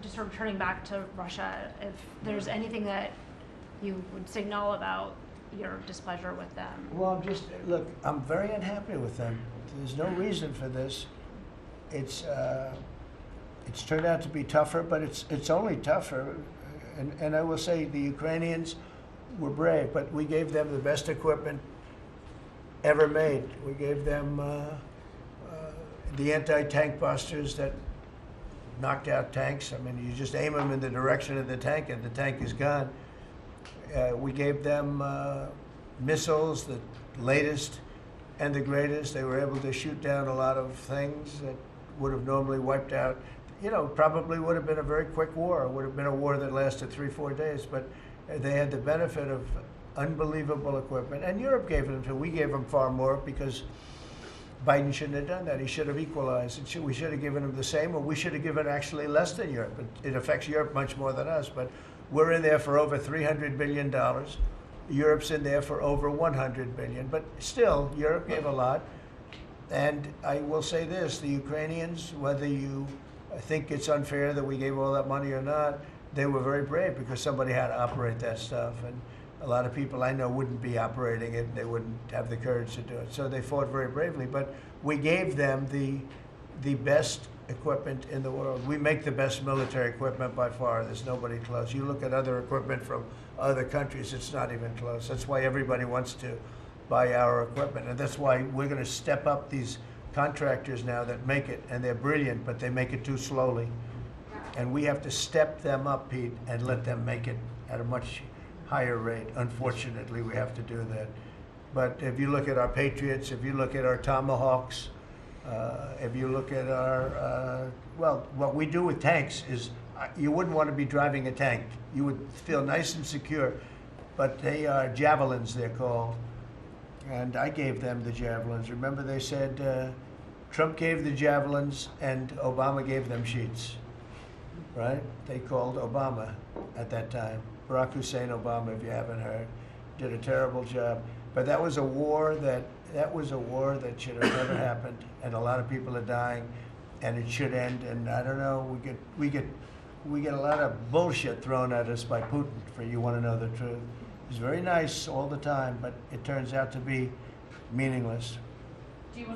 just sort of turning back to Russia, if there's anything that you would signal about your displeasure with them. Well, look, I'm very unhappy with them. There's no reason for this. It's turned out to be tougher, but it's only tougher. And I will say the Ukrainians were brave, but we gave them the best equipment ever made. We gave them the anti-tank busters that knocked out tanks. I mean, you just aim them in the direction of the tank and the tank is gone. We gave them missiles, the latest and the greatest. They were able to shoot down a lot of things that would have normally wiped out. You know, probably would have been a very quick war. It would have been a war that lasted 3-4 days, but they had the benefit of unbelievable equipment. And Europe gave them too. We gave them far more because Biden shouldn't have done that. He should have equalized. We should have given them the same, or we should have given actually less than Europe. It affects Europe much more than us, but we're in there for over $300 billion. Europe's in there for over $100 billion, but still, Europe gave a lot. And I will say this, the Ukrainians, whether you think it's unfair that we gave all that money or not, they were very brave because somebody had to operate that stuff. And a lot of people I know wouldn't be operating it. They wouldn't have the courage to do it. So they fought very bravely. But we gave them the best equipment in the world. We make the best military equipment by far. There's nobody close. You look at other equipment from other countries, it's not even close. That's why everybody wants to buy our equipment. And that's why we're going to step up these contractors now that make it, and they're brilliant, but they make it too slowly. And we have to step them up, Pete, and let them make it at a much higher rate. Unfortunately, we have to do that. But if you look at our Patriots, if you look at our Tomahawks, if you look at our, well, what we do with tanks is, you wouldn't want to be driving a tank. You would feel nice and secure, but they are javelins, they're called. And I gave them the javelins. Remember they said Trump gave the javelins and Obama gave them sheets, right? They called Obama at that time. Barack Hussein Obama, if you haven't heard, did a terrible job. But that was a war that should have never happened, and a lot of people are dying, and it should end. And I don't know, we get a lot of bullshit thrown at us by Putin, for you want to know the truth. He's very nice all the time, but it turns out to be meaningless. Do you want to